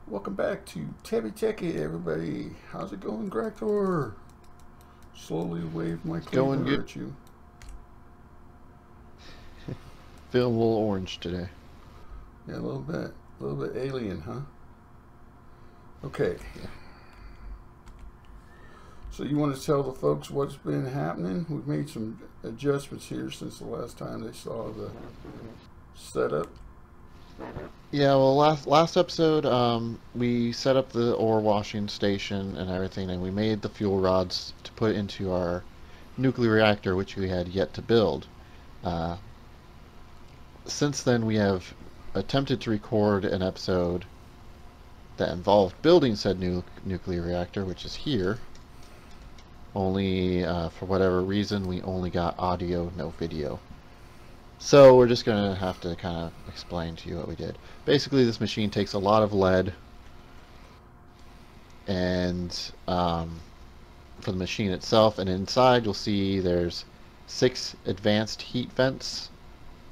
Welcome back to TebbyTekkit, everybody. How's it going, Graktor? Slowly wave my Going cleaver good. at you. Feeling a little orange today. Yeah, a little bit alien, huh? Okay. Yeah. So you want to tell the folks what's been happening? We've made some adjustments here since the last time they saw the setup. Yeah, well, last episode, we set up the ore washing station and everything, and we made the fuel rods to put into our nuclear reactor, which we had yet to build. Since then, we have attempted to record an episode that involved building said nuclear reactor, which is here. Only, for whatever reason, we only got audio, no video. So we're just going to have to kind of explain to you what we did. Basically, this machine takes a lot of lead, and for the machine itself, and inside you'll see there's 6 advanced heat vents,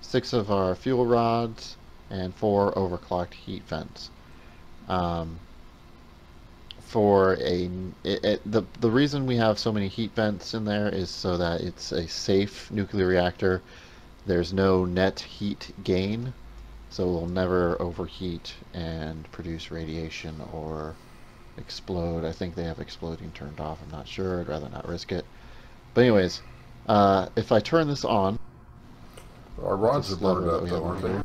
6 of our fuel rods, and 4 overclocked heat vents. The reason we have so many heat vents in there is so that it's a safe nuclear reactor. There's no net heat gain, so it will never overheat and produce radiation or explode. I think they have exploding turned off. I'm not sure. I'd rather not risk it. But anyways, if I turn this on, Our rods are burned up, though, aren't they?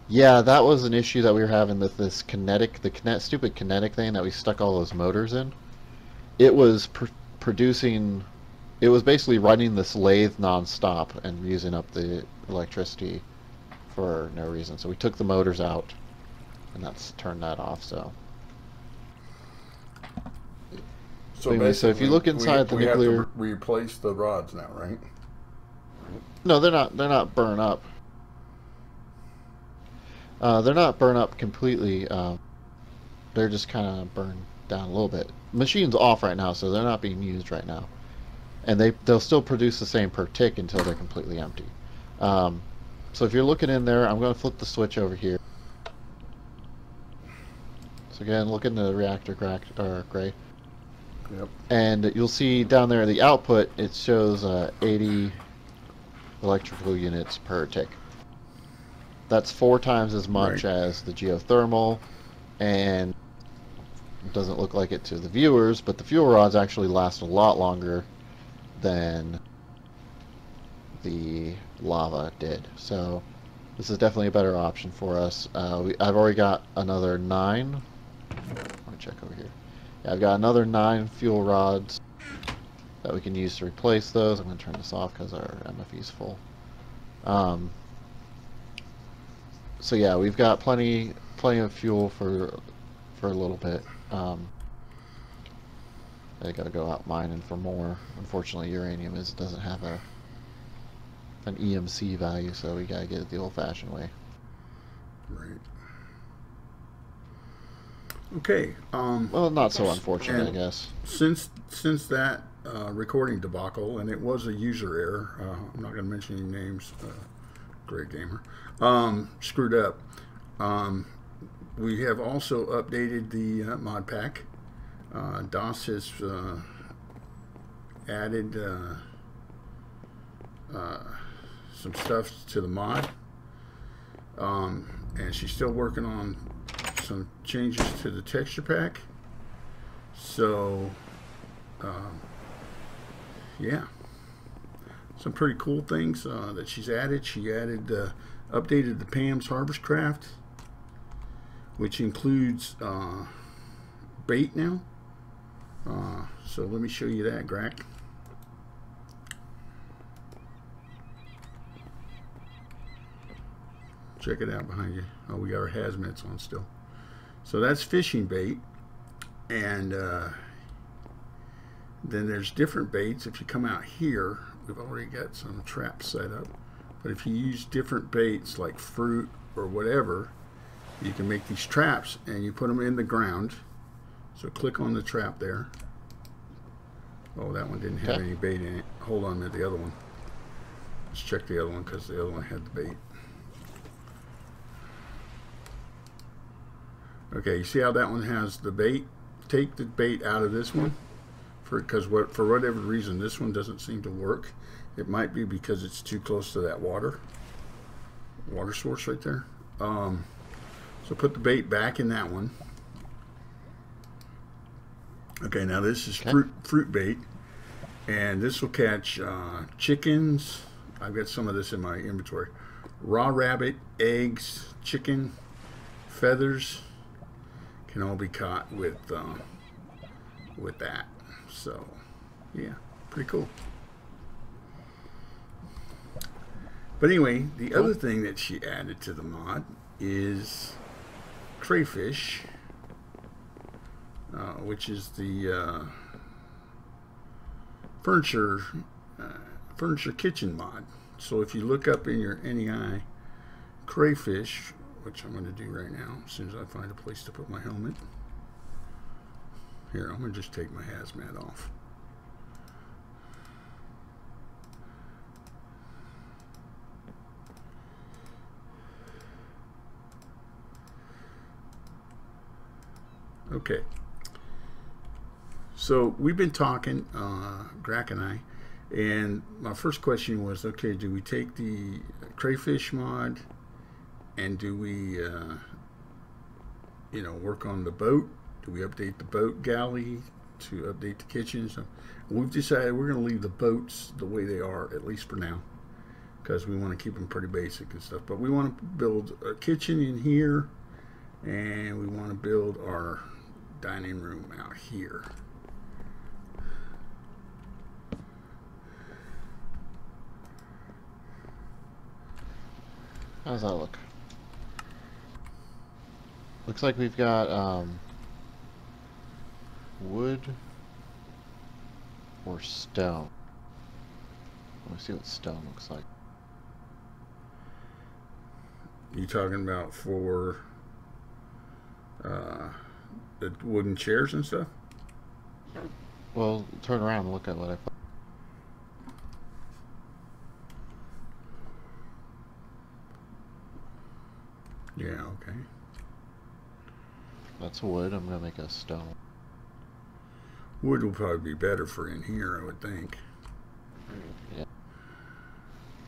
yeah, that was an issue that we were having with this stupid kinetic thing that we stuck all those motors in. It was producing. It was basically running this lathe non-stop and using up the electricity for no reason. So we took the motors out, and that's turned that off. So anyway, so if you look inside the nuclear, we have to replace the rods now, right? no, they're not. They're not burnt up. They're not burned up completely. They're just kind of burned down a little bit. Machine's off right now, so they're not being used right now. And they'll still produce the same per tick until they're completely empty. So if you're looking in there, I'm going to flip the switch over here. So again, look in the reactor gray. Yep. And you'll see down there the output, it shows 80 electrical units per tick. That's 4 times as much as the geothermal, and it doesn't look like it to the viewers, but the fuel rods actually last a lot longer than the lava did. So this is definitely a better option for us. I've already got another 9. Let me check over here. Yeah, I've got another 9 fuel rods that we can use to replace those. I'm going to turn this off because our MFE is full. So yeah, we've got plenty of fuel for a little bit. I gotta go out mining for more. Unfortunately, uranium doesn't have an EMC value, so we gotta get it the old-fashioned way. Right. Okay. Well, not so unfortunate, I guess. Since that recording debacle, and it was a user error. I'm not going to mention any names. Great gamer. Screwed up. We have also updated the mod pack. DOS has added some stuff to the mod, and she's still working on some changes to the texture pack. So yeah, some pretty cool things that she's added. She added updated the Pam's Harvest Craft, which includes bait now. So let me show you that, Grak. Check it out behind you. Oh, we got our hazmats on still. So that's fishing bait, and then there's different baits. If you come out here, we've already got some traps set up, but if you use different baits like fruit or whatever, you can make these traps and you put them in the ground. So click on the trap there. Oh, that one didn't have any bait in it. Hold on to the other one. Let's check the other one because the other one had the bait. Okay, you see how that one has the bait? Take the bait out of this one, for whatever reason this one doesn't seem to work. It might be because it's too close to that water source right there. So put the bait back in that one. Okay, now this is fruit bait, and this will catch chickens. I've got some of this in my inventory. Raw rabbit, eggs, chicken, feathers can all be caught with that. So, yeah, pretty cool. But anyway, the other thing that she added to the mod is crayfish, which is the furniture kitchen mod. So if you look up in your NEI crayfish, which I'm going to do right now as soon as I find a place to put my helmet. Here, I'm going to just take my hazmat off. Okay. So we've been talking, Grak and I, and my first question was, okay, do we take the crayfish mod and do we, work on the boat? Do we update the boat galley to update the kitchen? So we've decided we're going to leave the boats the way they are, at least for now, because we want to keep them pretty basic and stuff. But we want to build a kitchen in here, and we want to build our dining room out here. How does that look? Looks like we've got wood or stone. Let me see what stone looks like. You talking about for the wooden chairs and stuff? Well, turn around and look at what I put. Yeah, okay. That's wood. I'm going to make a stone. Wood will probably be better for in here, I would think. Yeah.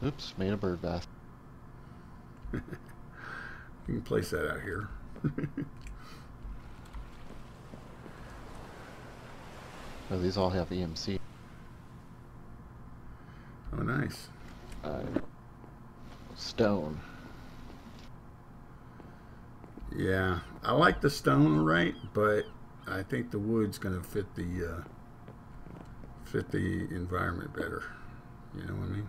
Oops, made a bird bath. You can place that out here. Oh, these all have EMC. Oh, nice. Stone. Yeah, I like the stone, all right, but I think the wood's going to fit the environment better. You know what I mean?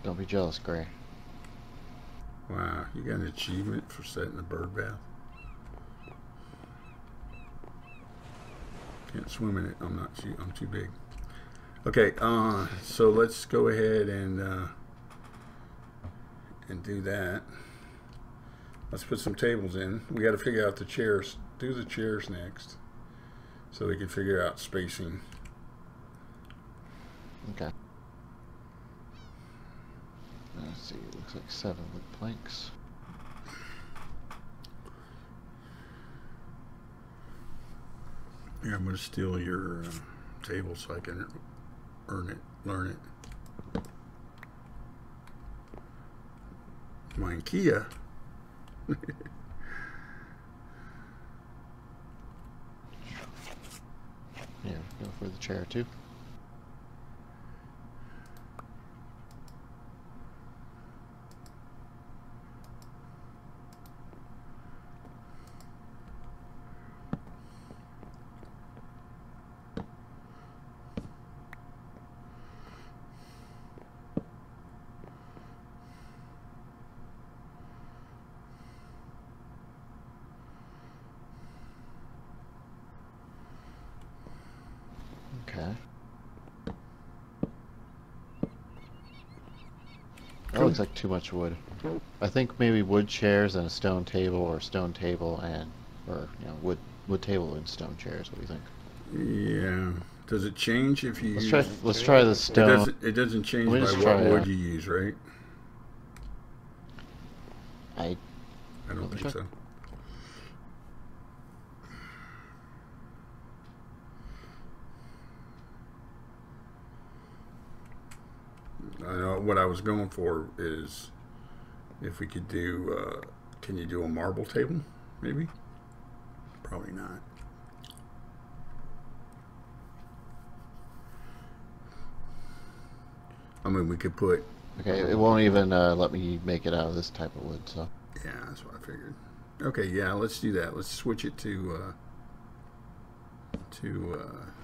Don't be jealous, Gray. Wow, you got an achievement for setting a bird bath? Can't swim in it. I'm too big. Okay, so let's go ahead and do that. Let's put some tables in. We got to figure out the chairs. Do the chairs next, so we can figure out spacing. Okay. Let's see. It looks like 7 wood planks. Yeah, I'm going to steal your table so I can learn it. Mine Kia. Yeah, go for the chair too. Okay. That looks like too much wood. I think maybe wood chairs and a stone table, or stone table and, or wood table and stone chairs. What do you think? Yeah. Does it change if you Let's try the stone. It doesn't change by Let me just what try, wood you use, right? I don't think so. I know what I was going for is if we could do, can you do a marble table? Maybe? Probably not. I mean, we could put... Okay, it won't even let me make it out of this type of wood, so... Yeah, that's what I figured. Okay, yeah, let's do that. Let's switch it to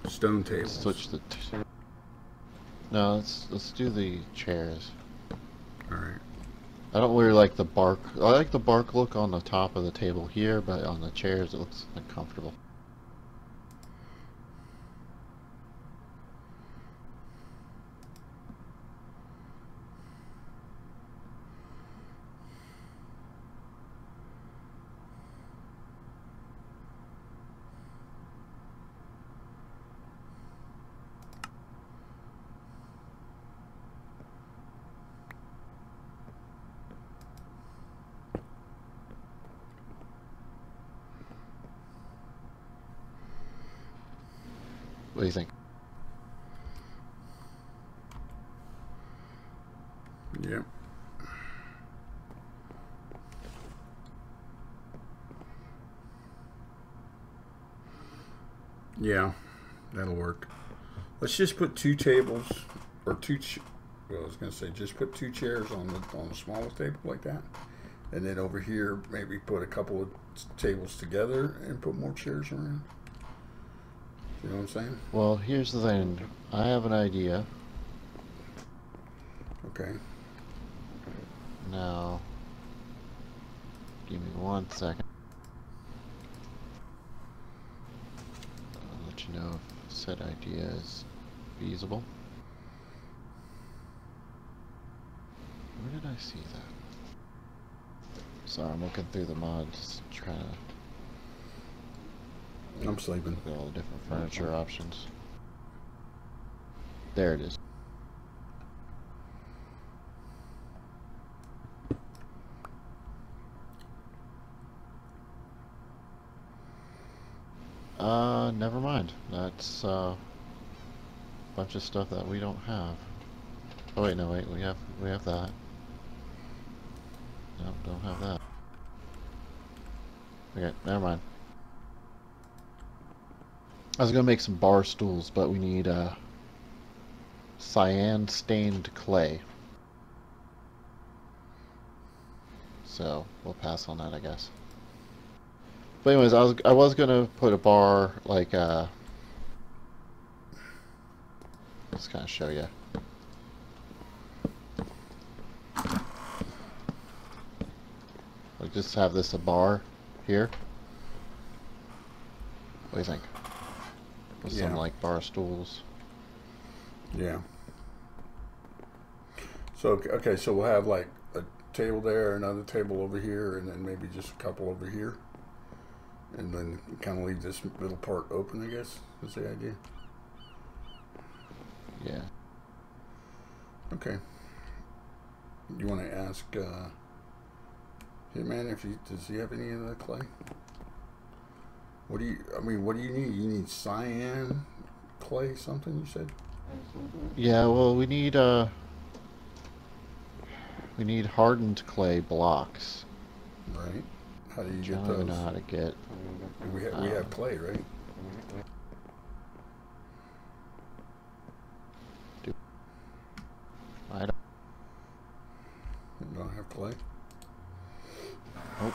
stone tables. Switch the... No, let's do the chairs. Alright. I don't really like the bark. I like the bark look on the top of the table here, but on the chairs it looks uncomfortable. What do you think? Yep. Yeah, that'll work. Let's just put two tables, or well, I was going to say just put two chairs on the smallest table like that, and then over here maybe put a couple of tables together and put more chairs around. You know what I'm saying? Well, here's the thing. I have an idea. Okay. Now, give me 1 second. I'll let you know if said idea is feasible. Where did I see that? Sorry, I'm looking through the mods, trying to... I'm sleeping. Look at all the different furniture options. There it is. Never mind. That's a bunch of stuff that we don't have. Oh wait, no, wait, we have that. No, don't have that. Okay, never mind. I was gonna make some bar stools, but we need cyan stained clay. So we'll pass on that, I guess. But anyways, I was gonna put a bar like just kind of show you. Like just have this a bar here. What do you think? With some like bar stools. Yeah. So okay, so we'll have like a table there, another table over here, and then maybe just a couple over here, and then kind of leave this middle part open. I guess is the idea. Yeah. Okay. You want to ask Hitman if does he have any of the clay? What do you? I mean, what do you need? You need cyan clay, something you said? Yeah. Well, we need hardened clay blocks. Right. How do you Which get I don't those? even know how to get. We have clay, right? I don't. You don't have clay. Nope.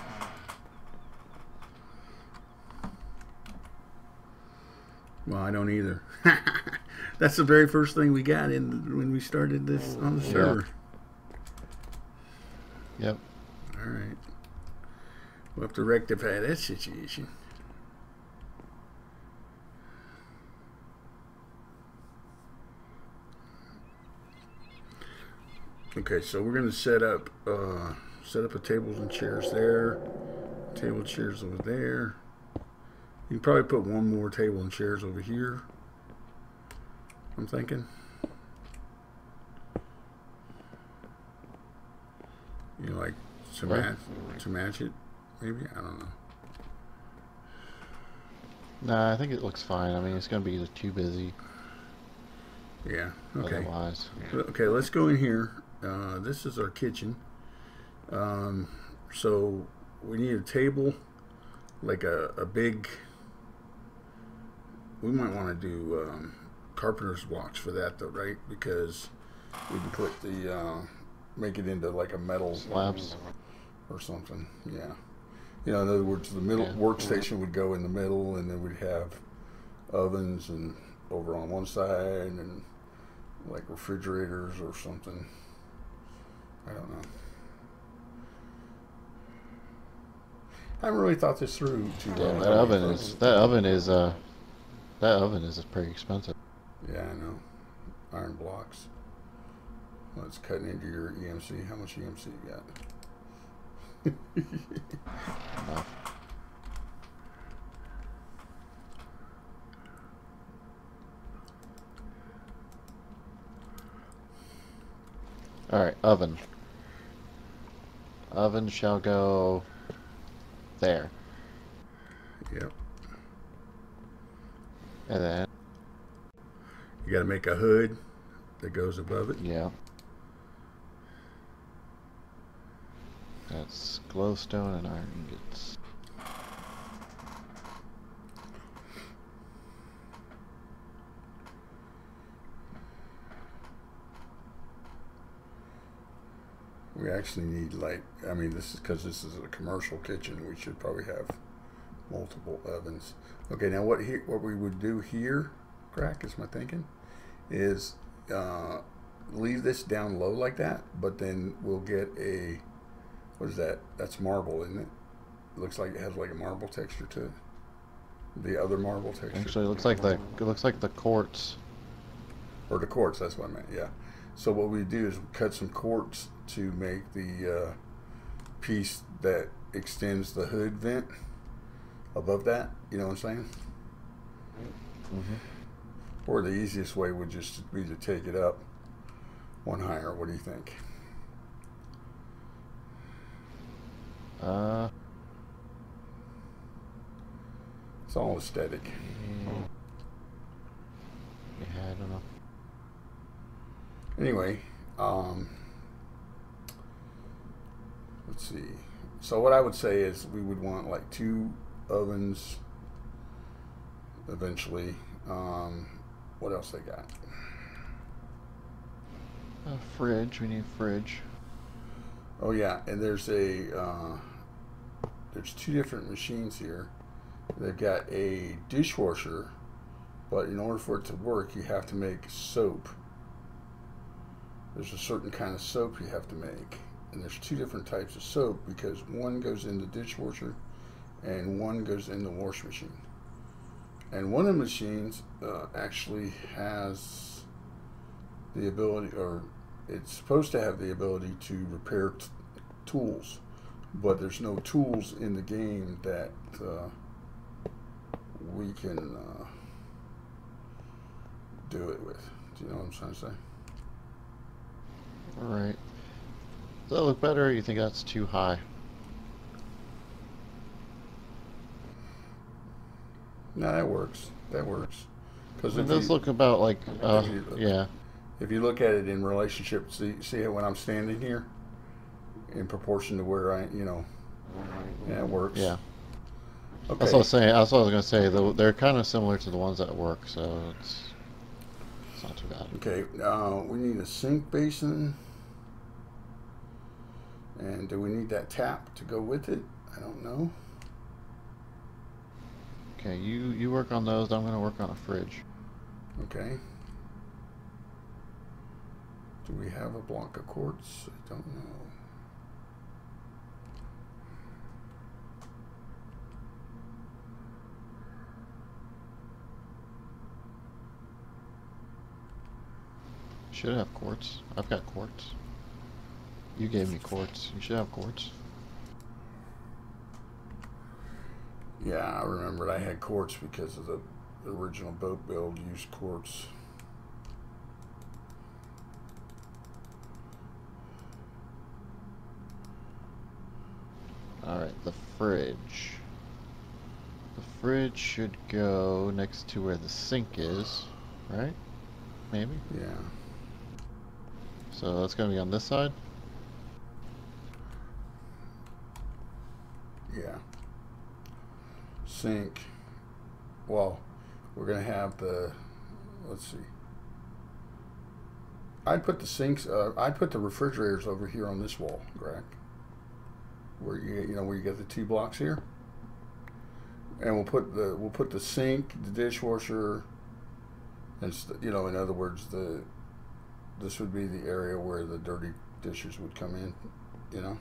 Well, I don't either. That's the very first thing we got when we started this on the server. Yep. All right. We'll have to rectify that situation. Okay, so we're going to set up a tables and chairs there, table chairs over there. You can probably put one more table and chairs over here, I'm thinking. You know, like to What? match it. Maybe, I don't know. Nah, I think it looks fine. I mean, it's gonna be too busy Yeah. Okay. otherwise. Okay. Let's go in here. This is our kitchen. So we need a table, like a big. We might want to do carpenter's blocks for that though, right? Because we can put the make it into like a metal Slabs. or something. Yeah. You know, in other words, the middle workstation would go in the middle, and then we'd have ovens and over on one side, and like refrigerators or something. I don't know. I haven't really thought this through too well. That oven is pretty expensive. Yeah, I know. Iron blocks. Well, it's cutting into your EMC. How much EMC you got? Enough. All right, oven. Oven shall go there. Yep. And then, You got to make a hood that goes above it. yeah. That's glowstone and iron ingots. We actually need, like, I mean, this is because this is a commercial kitchen. We should probably have multiple ovens. Okay, now what we would do here, Crack, is my thinking, is leave this down low like that, but then we'll get a, what is that? That's marble, isn't it? It looks like it has like a marble texture to it. The other marble texture. Actually, it looks like the quartz. Or the quartz, that's what I meant, yeah. So what we do is we cut some quartz to make the piece that extends the hood vent above that. You know what I'm saying? Mm-hmm. Or the easiest way would just be to take it up one higher. What do you think? It's all aesthetic. Yeah, I don't know. Anyway, let's see. So what I would say is we would want like 2 ovens eventually. What else they got? A fridge. We need a fridge. Oh yeah, and there's there's 2 different machines here. They've got a dishwasher, but in order for it to work, you have to make soap. There's a certain kind of soap you have to make, and there's 2 different types of soap because one goes in the dishwasher and one goes in the wash machine. And one of the machines actually has the ability, or it's supposed to have the ability to repair tools, but there's no tools in the game that we can do it with. Do you know what I'm trying to say? Alright. Does that look better, or you think that's too high? No, that works. That works. Because It does look about like, yeah. If you look at it in relationship, see it when I'm standing here, in proportion to where yeah, it works. Yeah. Okay. That's what I was saying. That's what I was gonna say. They're kind of similar to the ones that work, so it's not too bad. Okay. We need a sink basin, and do we need that tap to go with it? I don't know. Okay, you work on those. I'm gonna work on a fridge. Okay. Do we have a block of quartz? I don't know. Should have quartz. I've got quartz. You gave me quartz. You should have quartz. Yeah, I remembered I had quartz because of the original boat build used quartz. Alright, the fridge. The fridge should go next to where the sink is, right? Maybe? Yeah. So that's going to be on this side? Yeah. Sink. Well, we're going to have the, let's see. I'd put the sinks, I'd put the refrigerators over here on this wall, Grak. Where you know where you get the 2 blocks here. And we'll put the sink, the dishwasher, and you know, in other words, this would be the area where the dirty dishes would come in, you know.